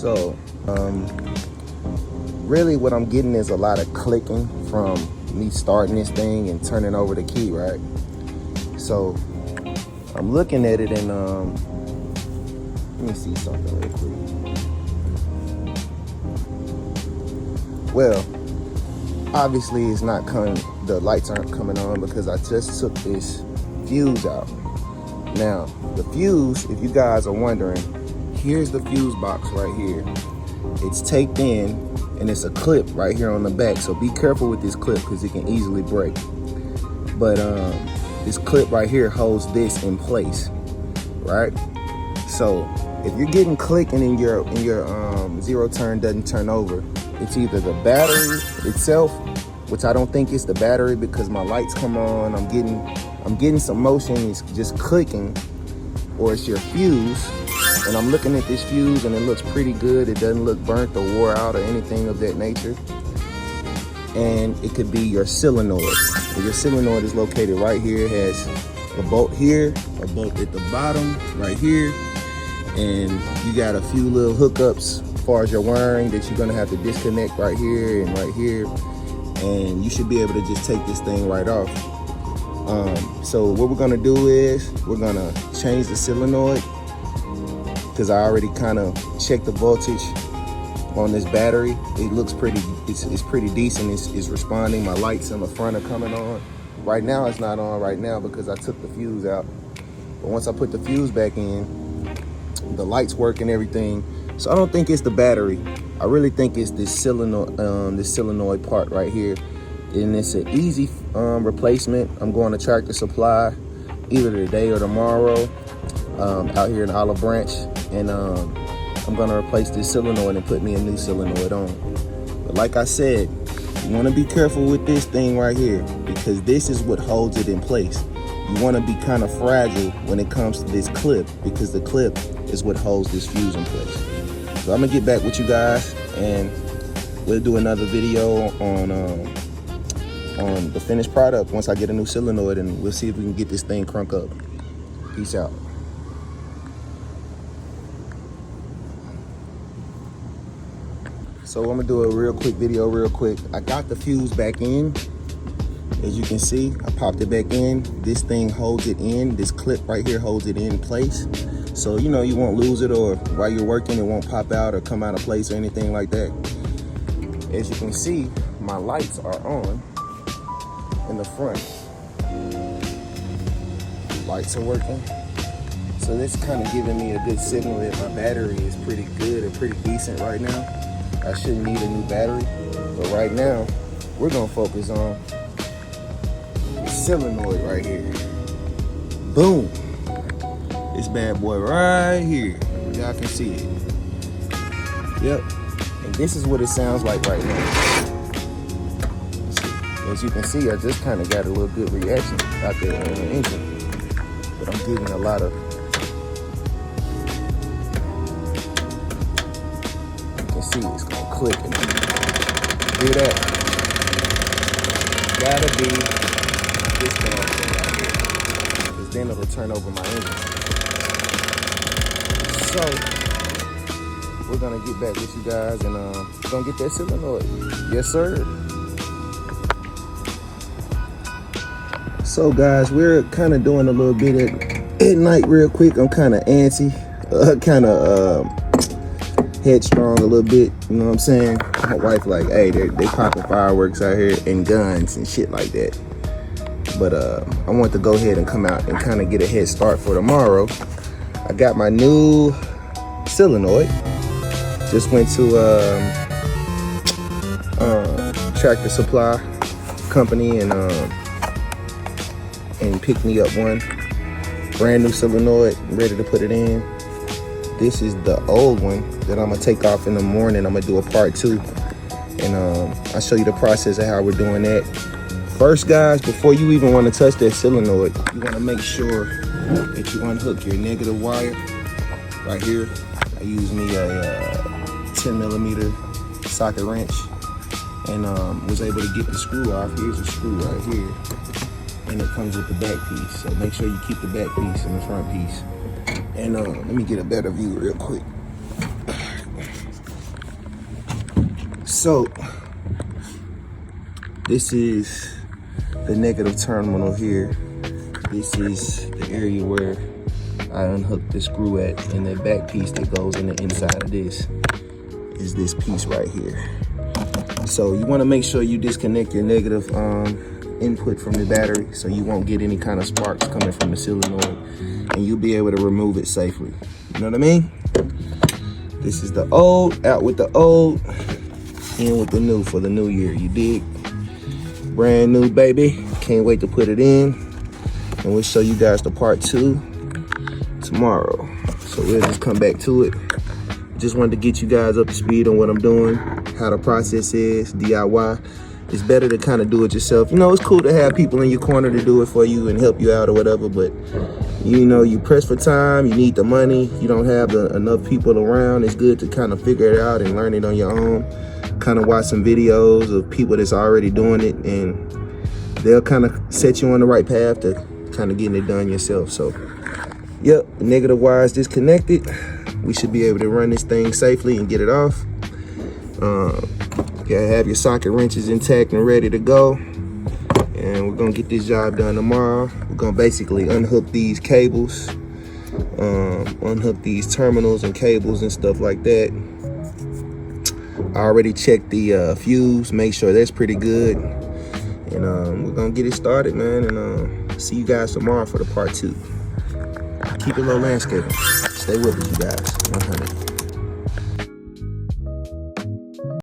So really what I'm getting is a lot of clicking from me starting this thing and turning over the key, right? So I'm looking at it and let me see something real quick. Well, obviously it's not the lights aren't coming on because I just took this fuse out. Now, the fuse, if you guys are wondering, here's the fuse box right here. It's taped in and it's a clip right here on the back. So be careful with this clip because it can easily break. But this clip right here holds this in place, right? So if you're getting clicking and your zero turn doesn't turn over, it's either the battery itself, which I don't think it's the battery because my lights come on, I'm getting some motion, it's just clicking, or it's your fuse. And I'm looking at this fuse and it looks pretty good. It doesn't look burnt or wore out or anything of that nature. And it could be your solenoid. Your solenoid is located right here. It has a bolt here, a bolt at the bottom right here. And you got a few little hookups as far as your wiring that you're gonna have to disconnect right here and right here. And you should be able to just take this thing right off. So what we're gonna do is we're gonna change the solenoid because I already kind of checked the voltage on this battery. It looks pretty, it's pretty decent. It's responding. My lights in the front are coming on. Right now it's not on right now because I took the fuse out. But once I put the fuse back in, the lights work and everything. So I don't think it's the battery. I really think it's this solenoid part right here. And it's an easy replacement. I'm going to Tractor Supply either today or tomorrow out here in Olive Branch. And I'm gonna replace this solenoid and put me a new solenoid on. But like I said, you wanna be careful with this thing right here because this is what holds it in place. You wanna be kind of fragile when it comes to this clip because the clip is what holds this fuse in place. So I'm gonna get back with you guys and we'll do another video on the finished product once I get a new solenoid, and we'll see if we can get this thing crunk up. Peace out. So I'm gonna do a real quick video real quick. I got the fuse back in. As you can see, I popped it back in. This thing holds it in. This clip right here holds it in place. So you know you won't lose it, or while you're working it won't pop out or come out of place or anything like that. As you can see, my lights are on in the front. Lights are working. So this kind of giving me a good signal that my battery is pretty good and pretty decent right now. I shouldn't need a new battery, but right now we're gonna focus on the solenoid right here. Boom! This bad boy right here. Y'all can see it. Yep. And this is what it sounds like right now. As you can see, I just kind of got a little good reaction out there on the engine, but I'm getting a lot of. See, it's gonna click and do that. Gotta be this bad thing right here, because then it'll turn over my engine. So we're gonna get back with you guys and gonna get that solenoid. Yes, sir. So guys, we're kind of doing a little bit at night real quick. I'm kind of antsy, kind of headstrong a little bit, you know what I'm saying? My wife like, hey, they popping fireworks out here and guns and shit like that. But I want to go ahead and come out and kind of get a head start for tomorrow. I got my new solenoid. Just went to Tractor Supply company and picked me up one brand new solenoid, ready to put it in. This is the old one that I'm gonna take off in the morning. I'm gonna do a part 2, and I'll show you the process of how we're doing that. First, guys, before you even want to touch that solenoid, you want to make sure that you unhook your negative wire right here. I use me a 10mm socket wrench, and was able to get the screw off. Here's a screw right here, and it comes with the back piece. So make sure you keep the back piece and the front piece. And let me get a better view real quick. So this is the negative terminal here. This is the area where I unhooked the screw at, and the back piece that goes in the inside of this is this piece right here. So you want to make sure you disconnect your negative input from the battery so you won't get any kind of sparks coming from the solenoid, and you'll be able to remove it safely. You know what I mean? This is the old, out with the old, in with the new for the new year. You dig? Brand new, baby. Can't wait to put it in, and we'll show you guys the part 2 tomorrow. So we'll just come back to it. Just wanted to get you guys up to speed on what I'm doing, how the process is, DIY. It's better to kind of do it yourself. You know, it's cool to have people in your corner to do it for you and help you out or whatever, but you know, you press for time, you need the money, you don't have enough people around. It's good to kind of figure it out and learn it on your own. Kind of watch some videos of people that's already doing it, and they'll kind of set you on the right path to kind of getting it done yourself. So, yep, the negative wire is disconnected. We should be able to run this thing safely and get it off. You have your socket wrenches intact and ready to go. And we're gonna get this job done tomorrow. We're gonna basically unhook these cables, unhook these terminals and cables and stuff like that. I already checked the fuse, make sure that's pretty good. And we're gonna get it started, man. And see you guys tomorrow for the part 2. Keep it low landscaping. Stay with us, you guys. 100.